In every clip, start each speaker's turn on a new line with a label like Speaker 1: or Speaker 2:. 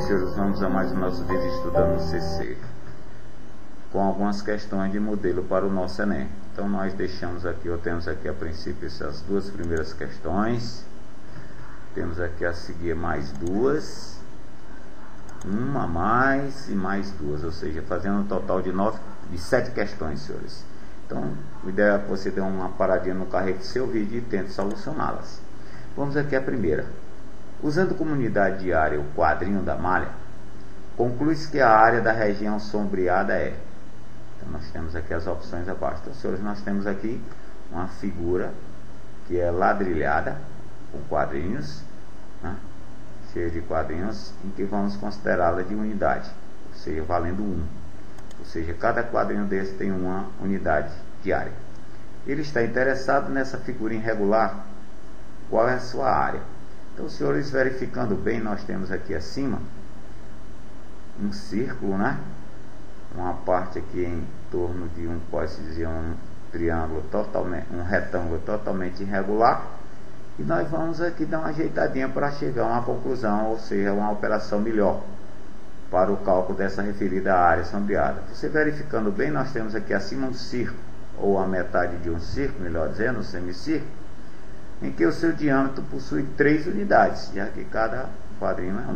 Speaker 1: senhores, vamos a mais o nosso vídeo estudando no CC, com algumas questões de modelo para o nosso Enem. Então nós deixamos aqui, ou temos aqui a princípio essas duas primeiras questões, temos aqui a seguir mais duas, uma a mais e mais duas, ou seja, fazendo um total de 7 questões, senhores. Então o ideal é que você dê uma paradinha no carrego do seu vídeo e tente solucioná-las. Vamos aqui a primeira. Usando como unidade de área o quadrinho da malha, conclui-se que a área da região sombreada é. Então nós temos aqui as opções abaixo. Então, senhores, nós temos aqui uma figura que é ladrilhada com quadrinhos, né, cheia de quadrinhos, em que vamos considerá-la de unidade, ou seja, valendo 1. Ou seja, cada quadrinho desse tem uma unidade de área. Ele está interessado nessa figura irregular. Qual é a sua área? Então, senhores, verificando bem, nós temos aqui acima um círculo, né? Uma parte aqui em torno de pode-se dizer um triângulo totalmente, um retângulo totalmente irregular. E nós vamos aqui dar uma ajeitadinha para chegar a uma conclusão, ou seja, uma operação melhor para o cálculo dessa referida área sombreada. Você verificando bem, nós temos aqui acima um círculo, ou a metade de um círculo, melhor dizendo, um semicírculo, em que o seu diâmetro possui 3 unidades, já que cada quadrinho é 1.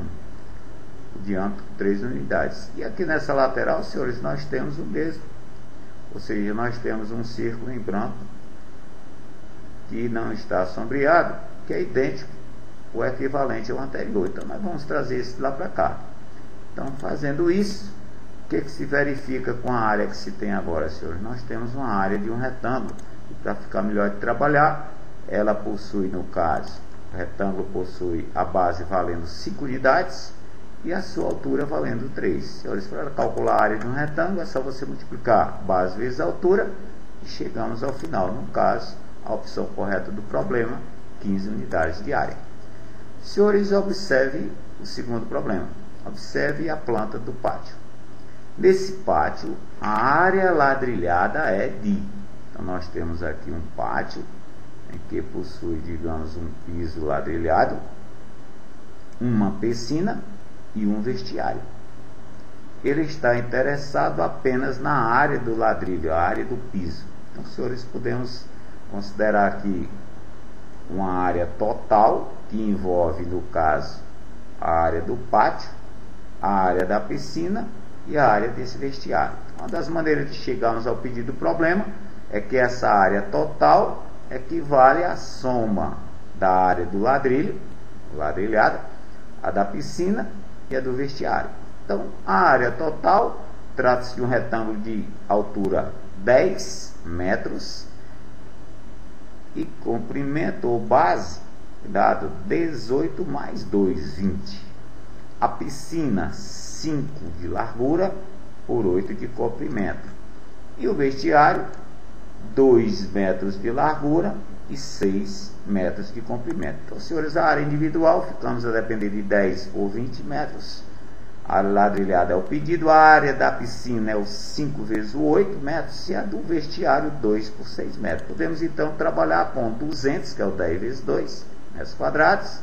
Speaker 1: O diâmetro 3 unidades. E aqui nessa lateral, senhores, nós temos o mesmo. Ou seja, nós temos um círculo em branco que não está sombreado, que é idêntico, ou equivalente ao anterior. Então nós vamos trazer isso lá para cá. Então, fazendo isso, o que se verifica com a área que se tem agora, senhores? Nós temos uma área de um retângulo. E para ficar melhor de trabalhar, ela possui, no caso, o retângulo possui a base valendo 5 unidades e a sua altura valendo 3. Senhores, para calcular a área de um retângulo, é só você multiplicar base vezes a altura e chegamos ao final. No caso, a opção correta do problema, 15 unidades de área. Senhores, observe o segundo problema. Observe a planta do pátio. Nesse pátio, a área ladrilhada é de. Então, nós temos aqui um pátio em que possui, digamos, um piso ladrilhado, uma piscina e um vestiário. Ele está interessado apenas na área do ladrilho, a área do piso. Então, senhores, podemos considerar aqui uma área total, que envolve, no caso, a área do pátio, a área da piscina e a área desse vestiário. Uma das maneiras de chegarmos ao pedido do problema é que essa área total equivale à soma da área do ladrilho, ladrilhada, a da piscina e a do vestiário. Então, a área total trata-se de um retângulo de altura 10 metros e comprimento ou base dado 18 mais 2, 20. A piscina 5 de largura por 8 de comprimento. E o vestiário 2 metros de largura e 6 metros de comprimento. Então, senhores, a área individual ficamos a depender de 10 por 20 metros. A área ladrilhada é o pedido. A área da piscina é o 5 vezes o 8 metros. E a do vestiário 2 por 6 metros. Podemos então trabalhar com 200, que é o 10 vezes 2 metros quadrados.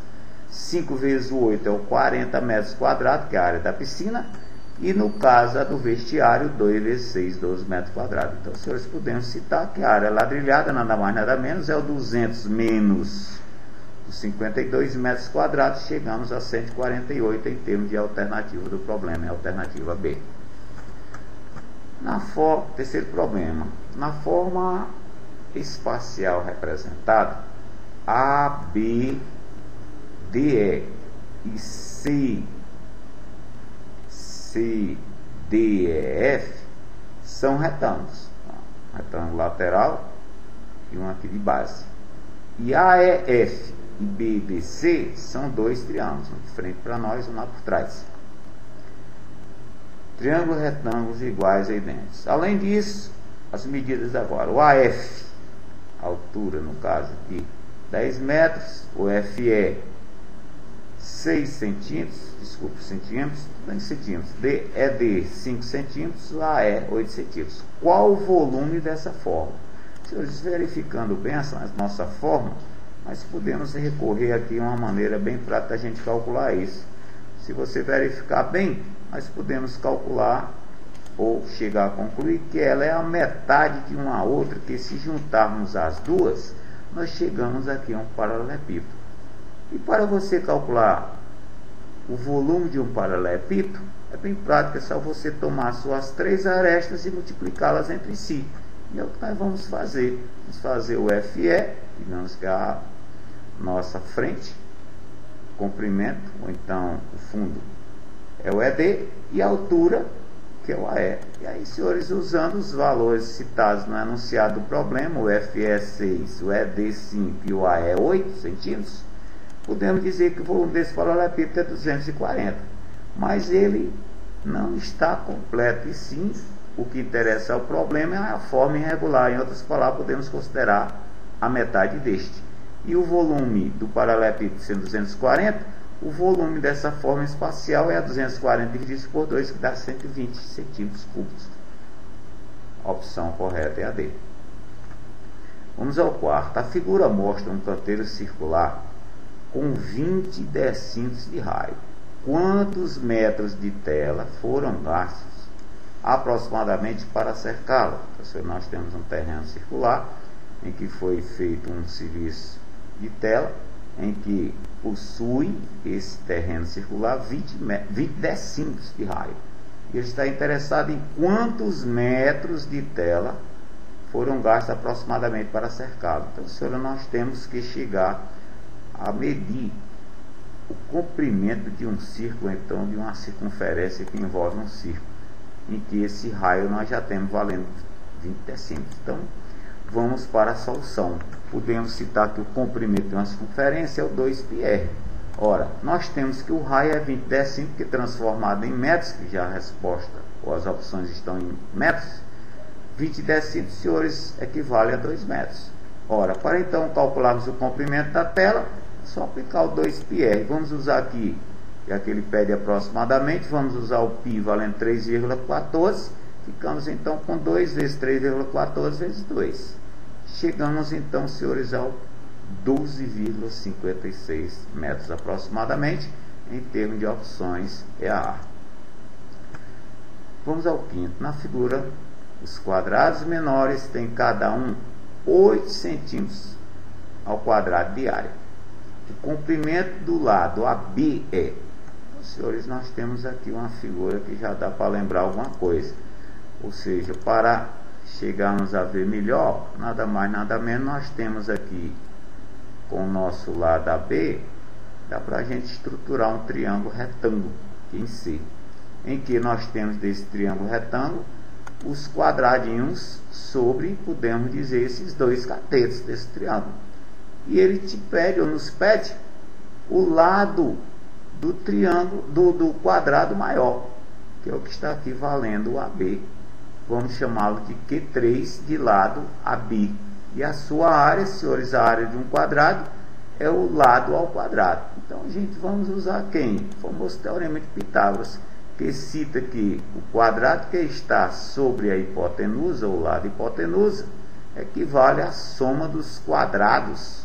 Speaker 1: 5 vezes o 8 é o 40 metros quadrados, que é a área da piscina. E no caso a do vestiário, 2 vezes 6, 12 metros quadrados. Então, senhores, podemos citar que a área ladrilhada, nada mais nada menos, é o 200 menos os 52 metros quadrados. Chegamos a 148 em termos de alternativa do problema, é a alternativa B. Terceiro problema. Na forma espacial representada, A, B, D, E e C, D, E, F são retângulos. Retângulo lateral e um aqui de base. E A, E, F e B, B, C são 2 triângulos, um de frente para nós e um lá por trás. Triângulos retângulos iguais e idênticos. Além disso, as medidas agora. O AF, altura no caso aqui, 10 metros. O FE, 6 centímetros, desculpe, centímetros, em centímetros. DED, 5 centímetros, o AE, 8 centímetros. Qual o volume dessa forma? Senhores, verificando bem essa nossa forma, nós podemos recorrer aqui a uma maneira bem prática da gente calcular isso. Se você verificar bem, nós podemos calcular ou chegar a concluir que ela é a metade de uma outra, que se juntarmos as duas, nós chegamos aqui a um paralelepípedo. E para você calcular o volume de um paralelepípedo, é bem prático, é só você tomar suas 3 arestas e multiplicá-las entre si. E é o que nós vamos fazer. Vamos fazer o FE, digamos que é a nossa frente, comprimento, ou então o fundo é o ED, e a altura, que é o AE. E aí, senhores, usando os valores citados no enunciado do problema, o FE é 6, o ED 5 e o AE 8 centímetros, podemos dizer que o volume desse paralelepípedo é 240. Mas ele não está completo, e sim, o que interessa ao problema é a forma irregular. Em outras palavras, podemos considerar a metade deste. E o volume do paralelepípedo sendo 240, o volume dessa forma espacial é a 240 dividido por 2, que dá 120 centímetros cúbicos. A opção correta é a D. Vamos ao quarto. A figura mostra um canteiro circular com 20 decímetros de raio. Quantos metros de tela foram gastos aproximadamente para cercá-la? Então, nós temos um terreno circular em que foi feito um serviço de tela, em que possui esse terreno circular 20 decímetros de raio. Ele está interessado em quantos metros de tela foram gastos aproximadamente para cercá-lo. Então, senhora, nós temos que chegar a medir o comprimento de um círculo, então, de uma circunferência que envolve um círculo, em que esse raio nós já temos valendo 20 decímetros. Então, vamos para a solução. Podemos citar que o comprimento de uma circunferência é o 2πr. Ora, nós temos que o raio é 20 decímetros, que transformado em metros, que já a resposta ou as opções estão em metros. 20 decímetros, senhores, equivale a 2 metros. Ora, para então calcularmos o comprimento da tela, é só aplicar o 2πr. Vamos usar aqui, já que ele pede aproximadamente, vamos usar o π valendo 3,14. Ficamos então com 2 vezes 3,14 vezes 2. Chegamos então, senhores, ao 12,56 metros aproximadamente. Em termos de opções, é a A. Vamos ao quinto. Na figura, os quadrados menores têm cada um 8 centímetros ao quadrado de área. O comprimento do lado AB é... Então, senhores, nós temos aqui uma figura que já dá para lembrar alguma coisa. Ou seja, para chegarmos a ver melhor, nada mais, nada menos, nós temos aqui, com o nosso lado AB, dá para a gente estruturar um triângulo retângulo, aqui em C, em que nós temos desse triângulo retângulo os quadradinhos sobre, podemos dizer, esses dois catetos desse triângulo. E ele te pede, ou nos pede, o lado do triângulo, do quadrado maior, que é o que está aqui valendo o AB. Vamos chamá-lo de Q3 de lado AB. E a sua área, senhores, a área de um quadrado é o lado ao quadrado. Então, gente, vamos usar quem? O famoso teorema de Pitágoras, que cita que o quadrado que está sobre a hipotenusa, ou lado hipotenusa, equivale à soma dos quadrados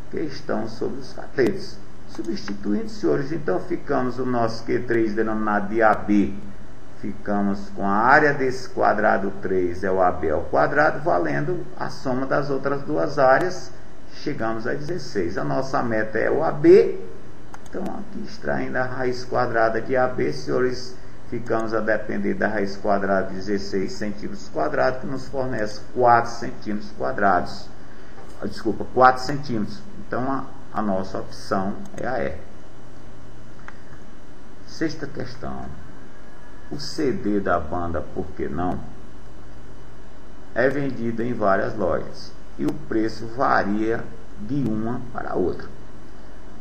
Speaker 1: que estão sobre os catetos. Substituindo, senhores, então ficamos o nosso Q3 denominado de AB. Ficamos com a área desse quadrado 3, é o AB ao quadrado, valendo a soma das outras duas áreas, chegamos a 16. A nossa meta é o AB, então aqui extraindo a raiz quadrada de AB, senhores, ficamos a depender da raiz quadrada de 16 centímetros quadrados, que nos fornece 4 centímetros quadrados. Desculpa, 4 centímetros. Então a nossa opção é a E. Sexta questão. O CD da banda Por Que Não é vendido em várias lojas e o preço varia de uma para outra.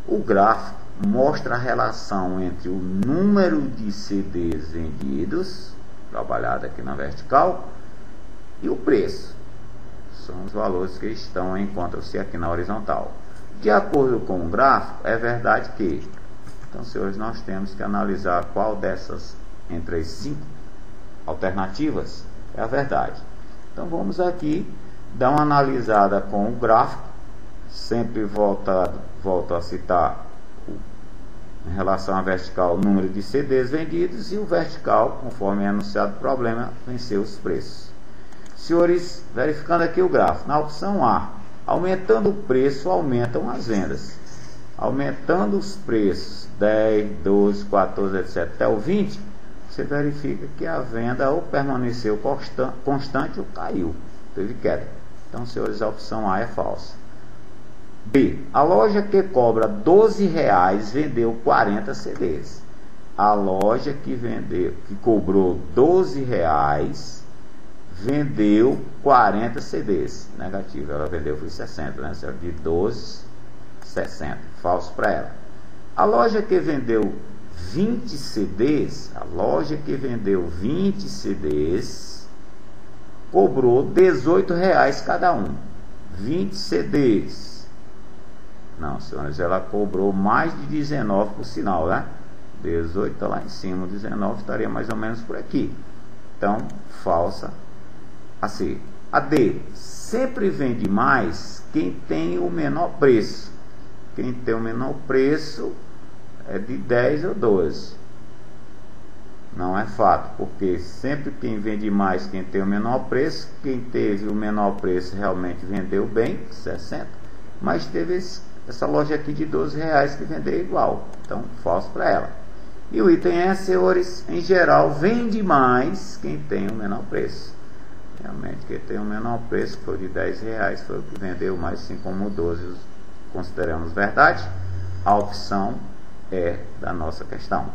Speaker 1: O gráfico mostra a relação entre o número de CDs vendidos, trabalhado aqui na vertical, e o preço. São os valores que encontram-se aqui na horizontal. De acordo com o gráfico, é verdade que... Então, senhores, nós temos que analisar qual dessas entre as 5 alternativas é a verdade. Então vamos aqui dar uma analisada com o gráfico, sempre volto a citar em relação à vertical, o número de CDs vendidos, e o vertical, conforme é anunciado o problema, venceu os preços. Senhores, verificando aqui o gráfico, na opção A, aumentando o preço, aumentam as vendas. Aumentando os preços, 10, 12, 14, etc., até o 20, você verifica que a venda ou permaneceu constante ou caiu, teve queda. Então, senhores, a opção A é falsa. B. A loja que cobra R$12 vendeu 40 CDs. A loja que cobrou R$12 vendeu 40 CDs. Negativo, ela vendeu foi 60, né? De 12, 60. Falso para ela. A loja que vendeu 20 CDs, cobrou R$18 cada um. 20 CDs. Não, senhores, ela cobrou mais de 19 por sinal, né? 18 está lá em cima, 19 estaria mais ou menos por aqui. Então, falsa a C. A D. Sempre vende mais quem tem o menor preço. Quem tem o menor preço é de 10 ou 12. Não é fato, porque sempre quem vende mais quem tem o menor preço. Quem teve o menor preço realmente vendeu bem, 60. Mas teve essa loja aqui de R$12 que vendeu igual. Então, falso para ela. E o item é, senhores, em geral, vende mais quem tem o menor preço. Realmente, quem tem o menor preço, que foi de R$10, foi o que vendeu mais, assim como o 12 consideramos verdade. A opção é da nossa questão.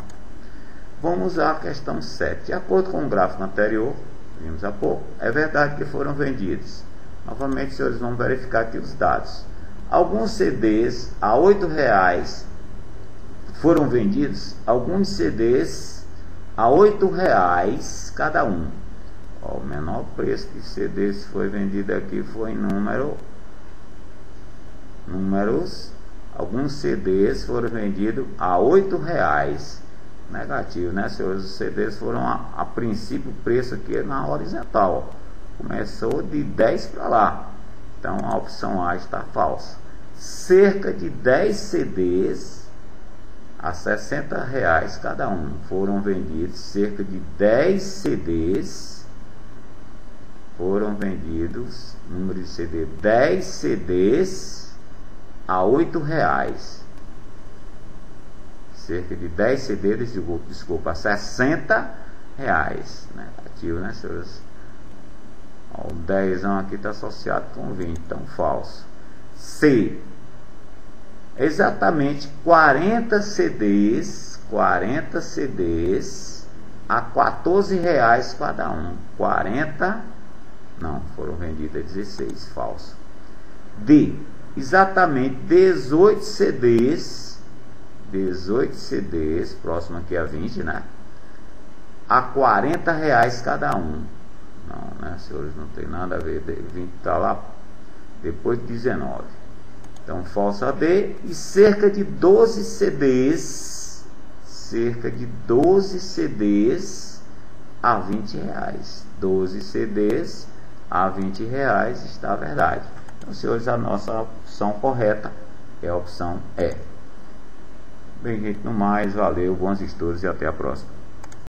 Speaker 1: Vamos à questão 7. De acordo com o gráfico anterior, vimos há pouco, é verdade que foram vendidos. Novamente, senhores, vamos verificar aqui os dados. Alguns CDs a R$8 foram vendidos, alguns CDs a R$8 cada um. Ó, o menor preço de CDs foi vendido aqui foi em números. Alguns CDs foram vendidos a R$8. Negativo, né, senhores? Os CDs foram a princípio o preço aqui na horizontal. Começou de 10 para lá. Então a opção A está falsa. Cerca de 10 CDs a R$60 cada um foram vendidos. Cerca de 10 CDs foram vendidos. Número de CD: 10 CDs a R$8. Cerca de 10 CDs, desculpa, R$60. Negativo, né, senhores? O 10 aqui está associado com 20, então falso. C. Exatamente 40 CDs a R$14 cada um. 40, não, foram vendidos a 16, falso. D. Exatamente 18 CDs, próximo aqui a 20, né? A R$40 cada um. Não, né, senhores, não tem nada a ver. 20 está lá depois de 19. Então, falsa D. E cerca de 12 CDs a R$20. 12 CDs a R$20 está a verdade. Então, senhores, a nossa opção correta é a opção E. Bem, gente, no mais, valeu, bons estudos e até a próxima.